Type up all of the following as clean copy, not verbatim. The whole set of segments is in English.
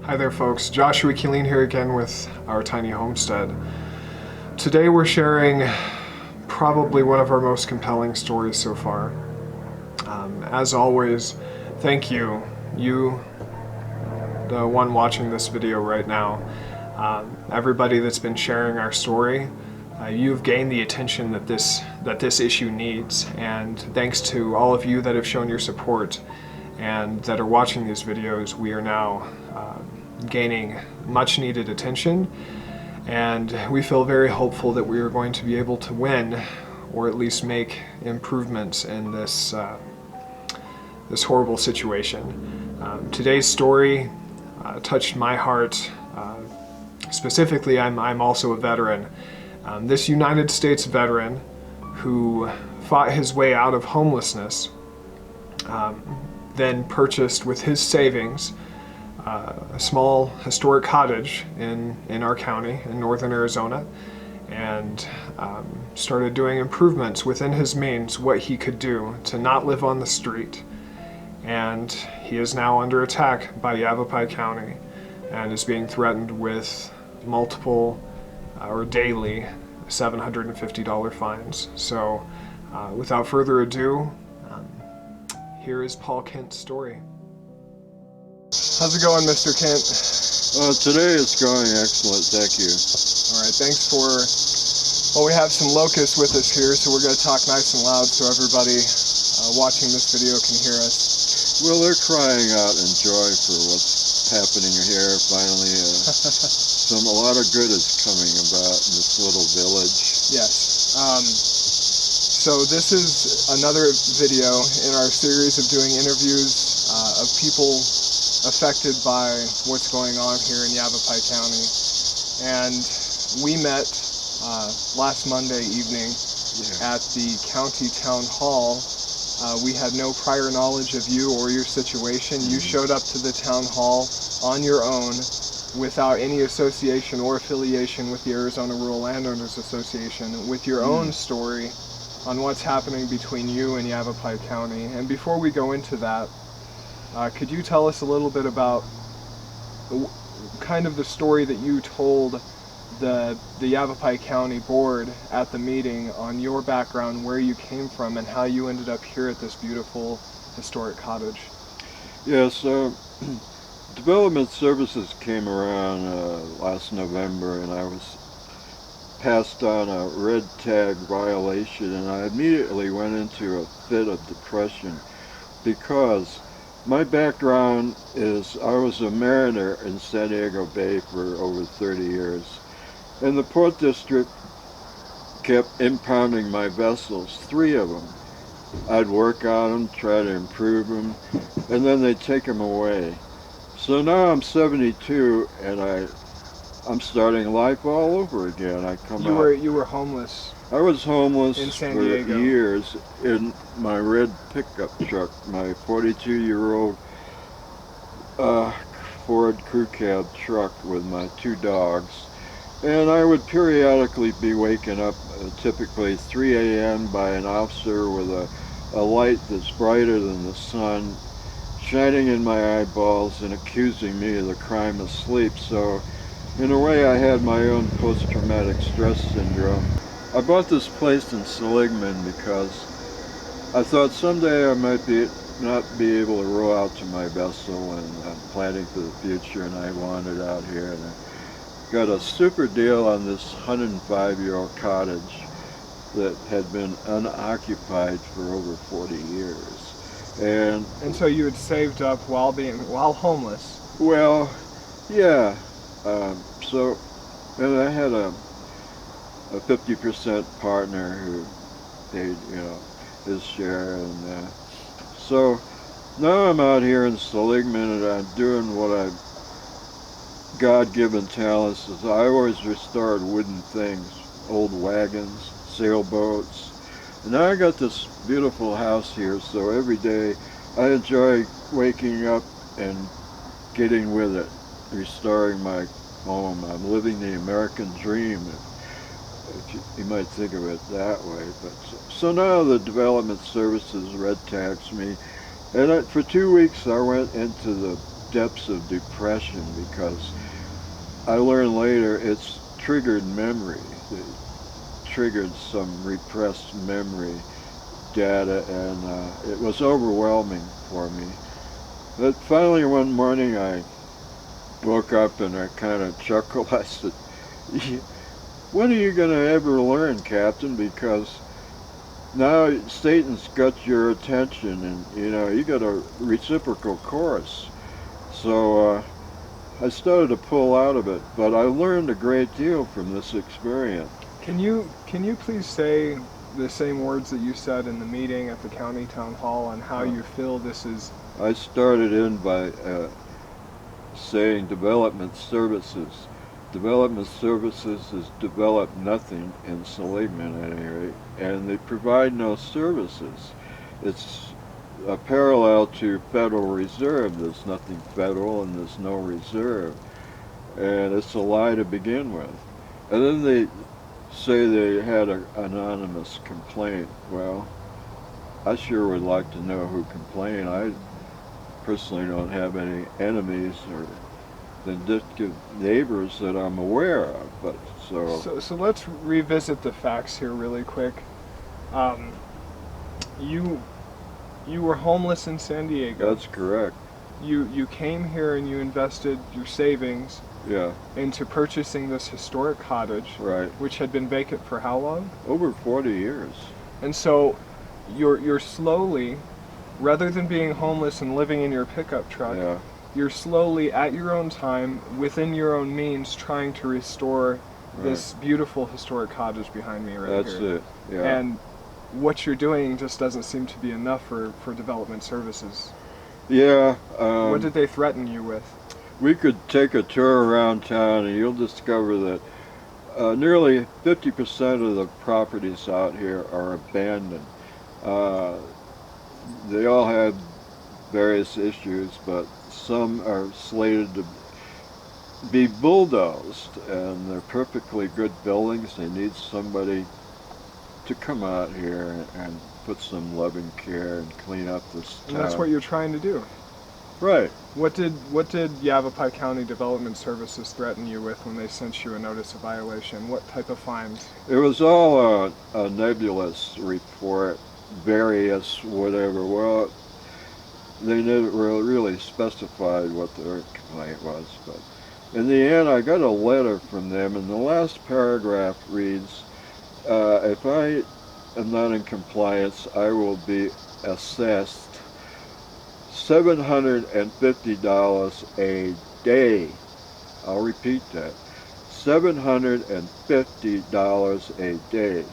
Hi there folks, Joshua Keeling here again with our tiny homestead. Today we're sharing probably one of our most compelling stories so far. As always, thank you, the one watching this video right now. Everybody that's been sharing our story, you've gained the attention that this issue needs, and thanks to all of you that have shown your support and that are watching these videos, we are now gaining much needed attention, and we feel very hopeful that we are going to be able to win, or at least make improvements in this horrible situation. Today's story touched my heart. Specifically, I'm also a veteran. This United States veteran who fought his way out of homelessness, then purchased with his savings a small historic cottage in our county in northern Arizona, and started doing improvements within his means, what he could do to not live on the street. And he is now under attack by Yavapai County and is being threatened with multiple or daily $750 fines. So without further ado, here is Paul Kent's story. How's it going, Mr. Kent? Today it's going excellent, thank you. Alright, thanks for... Well, we have some locusts with us here, so we're going to talk nice and loud so everybody watching this video can hear us. Well, they're crying out in joy for what's happening here. Finally, a lot of good is coming about in this little village. Yes. So this is another video in our series of doing interviews of people affected by what's going on here in Yavapai County. And we met last Monday evening at the county town hall. We had no prior knowledge of you or your situation. You showed up to the town hall on your own without any association or affiliation with the Arizona Rural Landowners Association, with your own story on what's happening between you and Yavapai County. And before we go into that, could you tell us a little bit about kind of the story that you told the Yavapai County Board at the meeting on your background, where you came from, and how you ended up here at this beautiful historic cottage? Yes, Development Services came around last November, and I was passed on a red tag violation, and I immediately went into a fit of depression because my background is I was a mariner in San Diego Bay for over 30 years, and the Port District kept impounding my vessels, 3 of them. I'd work on them, try to improve them, and then they'd take them away. So now I'm 72, and I'm starting life all over again. You were homeless. I was homeless in San for Diego. years in my red pickup truck, my 42-year-old Ford crew cab truck with my 2 dogs. And I would periodically be waken up, typically 3 a.m. by an officer with a light that's brighter than the sun, shining in my eyeballs and accusing me of the crime of sleep. So in a way I had my own post-traumatic stress syndrome. I bought this place in Seligman because I thought someday I might not be able to row out to my vessel, and I'm planning for the future, and I wandered out here, and I got a super deal on this 105-year-old cottage that had been unoccupied for over 40 years. And so you had saved up while homeless? Well, yeah. And I had a 50% partner who paid, his share, and so now I'm out here in Seligman, and I'm doing what I've God-given talents is. I always restored wooden things, old wagons, sailboats, and now I got this beautiful house here, so every day I enjoy waking up and getting with it, restoring my home. I'm living the American dream, if you might think of it that way. But so now the Development Services red tags me, and for 2 weeks I went into the depths of depression, because I learned later it's triggered memory. It triggered some repressed memory data, and it was overwhelming for me. But finally one morning I woke up and I kind of chuckled. I said, when are you going to ever learn, Captain? Because now Satan's got your attention, and you got a reciprocal course. So I started to pull out of it, but I learned a great deal from this experience. Can you please say the same words that you said in the meeting at the county town hall on how you feel this is? I started in by saying development services. Development services has developed nothing in Seligman at any rate, and they provide no services. It's a parallel to Federal Reserve. There's nothing federal and there's no reserve, and it's a lie to begin with. And then they say they had an anonymous complaint. Well, I sure would like to know who complained. I personally don't have any enemies or vindictive neighbors that I'm aware of, but So let's revisit the facts here really quick. You were homeless in San Diego. That's correct. You came here and you invested your savings into purchasing this historic cottage, right, which had been vacant for how long? Over 40 years. And so you're slowly, rather than being homeless and living in your pickup truck, you're slowly, at your own time, within your own means, trying to restore this beautiful historic cottage behind me right here. That's it, And what you're doing just doesn't seem to be enough for development services. Yeah. What did they threaten you with? We could take a tour around town and you'll discover that nearly 50% of the properties out here are abandoned. They all have various issues, but some are slated to be bulldozed, and they're perfectly good buildings. They need somebody to come out here and put some loving care and clean up this town. And that's what you're trying to do. Right. What did Yavapai County Development Services threaten you with when they sent you a notice of violation? What type of fines? It was all a nebulous report, various whatever. Well, they never really specified what their complaint was, but in the end I got a letter from them, and the last paragraph reads, if I am not in compliance, I will be assessed $750 a day. I'll repeat that. $750 a day,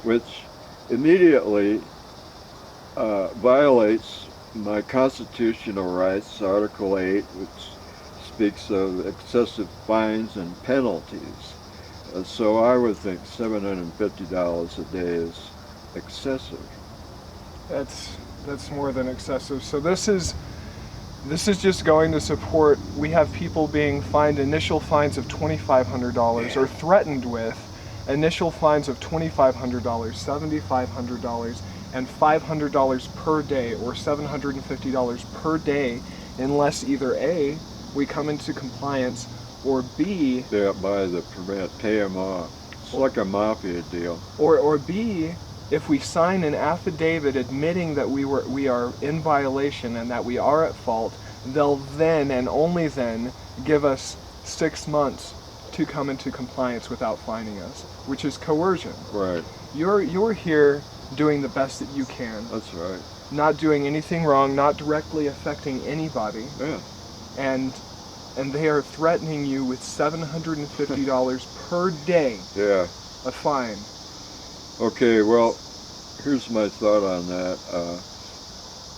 which immediately violates my constitutional rights, Article 8, which speaks of excessive fines and penalties. So I would think $750 a day is excessive. That's more than excessive. So this is just going to support. We have people being fined initial fines of $2,500 or threatened with initial fines of $2,500, $7,500, and $500 per day, or $750 per day, unless either A, we come into compliance, or B, they buy the permit, pay them off. It's like a mafia deal. Or B, if we sign an affidavit admitting that we are in violation and that we are at fault, they'll then and only then give us 6 months to come into compliance without fining us, which is coercion. Right. You're here doing the best that you can. That's right. Not doing anything wrong, not directly affecting anybody. Yeah. And they are threatening you with $750 per day. Yeah. A fine. Okay, well, here's my thought on that.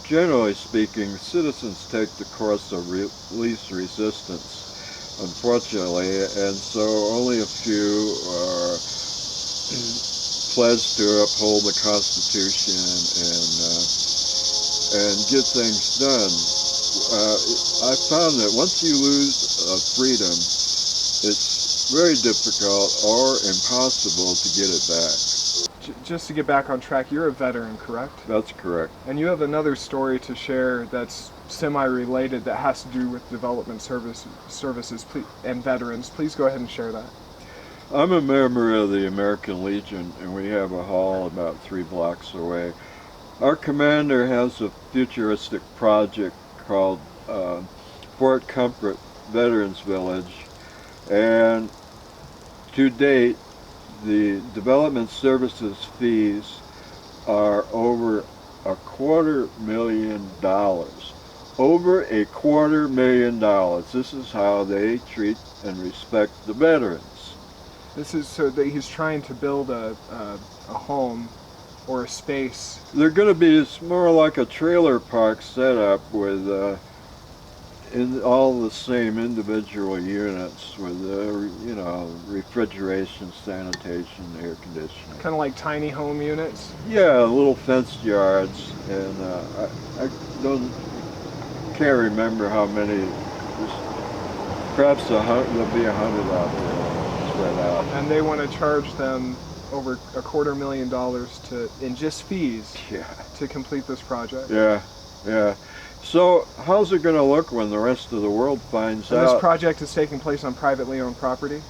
Generally speaking, citizens take the course of least resistance, unfortunately, and so only a few are pledged to uphold the Constitution and get things done. I found that once you lose freedom, it's very difficult or impossible to get it back. Just to get back on track, you're a veteran, correct? That's correct. And you have another story to share that's semi-related that has to do with development services and veterans. Please go ahead and share that. I'm a member of the American Legion, and we have a hall about 3 blocks away. Our commander has a futuristic project called Fort Comfort Veterans Village, and to date the development services fees are over $250,000. Over $250,000. This is how they treat and respect the veterans. This is so that he's trying to build a home or a space. They're going to be, it's more like a trailer park setup with in all the same individual units with you know, refrigeration, sanitation, air conditioning. Kind of like tiny home units? Yeah, little fenced yards, and I can't remember how many. Perhaps there'll be 100 out there spread out. And they want to charge them over $250,000 in just fees, yeah, to complete this project. Yeah, yeah. So how's it going to look when the rest of the world finds out? This project is taking place on privately owned property?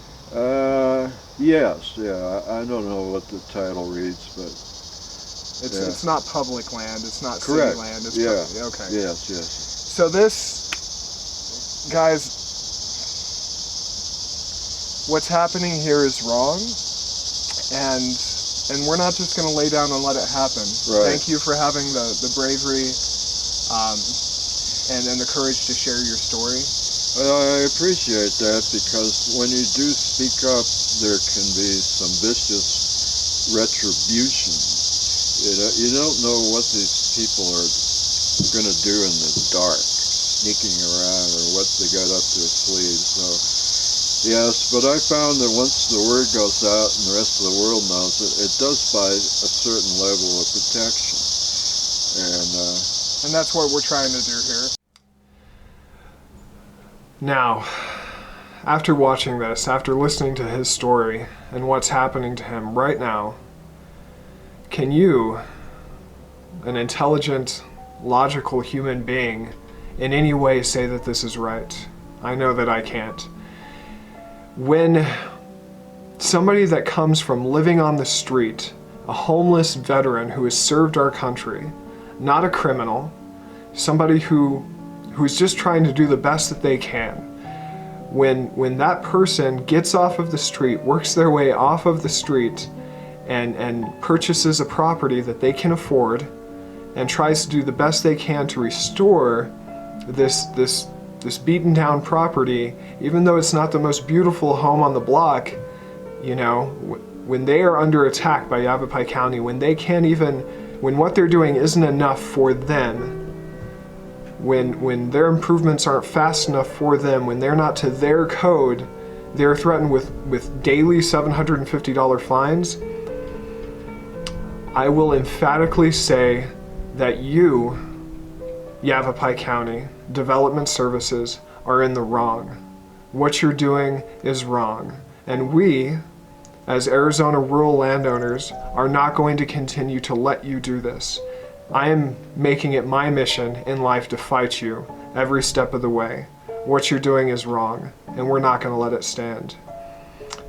Yes, yeah. I don't know what the title reads, but it's not public land. It's not correct. City land. It's okay. Yes, yes. So this, guys, what's happening here is wrong, and we're not just going to lay down and let it happen. Right. Thank you for having the bravery and the courage to share your story. I appreciate that, because when you do speak up, there can be some vicious retribution. You don't know what these people are going to do in the dark, sneaking around, or what they got up their sleeves. So, yes, but I found that once the word goes out and the rest of the world knows it, it does buy a certain level of protection. And that's what we're trying to do here. Now, after watching this, after listening to his story and what's happening to him right now, can you, an intelligent, logical human being, in any way say that this is right? I know that I can't. When somebody that comes from living on the street, a homeless veteran who has served our country, not a criminal, somebody who's just trying to do the best that they can, when that person gets off of the street, works their way off of the street, and purchases a property that they can afford, and tries to do the best they can to restore this beaten down property, even though it's not the most beautiful home on the block, you know, when they are under attack by Yavapai County, when they can't even, when what they're doing isn't enough for them, when their improvements aren't fast enough for them, when they're not to their code, they're threatened with daily $750 fines. I will emphatically say that you, Yavapai County Development Services, are in the wrong. What you're doing is wrong. And we, as Arizona rural landowners, are not going to continue to let you do this. I am making it my mission in life to fight you every step of the way. What you're doing is wrong, and we're not going to let it stand.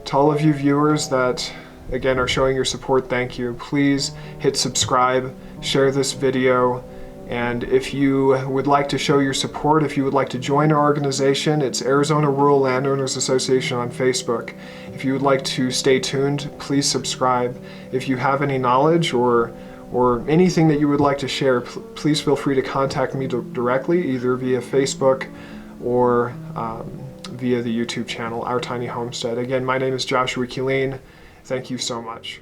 To all of you viewers that, again, are showing your support, thank you. Please hit subscribe, share this video, and if you would like to show your support, if you would like to join our organization, it's Arizona Rural Landowners Association on Facebook. If you would like to stay tuned, please subscribe. If you have any knowledge or anything that you would like to share, please feel free to contact me directly, either via Facebook or via the YouTube channel, Our Tiny Homestead. Again, my name is Joshua Killeen. Thank you so much.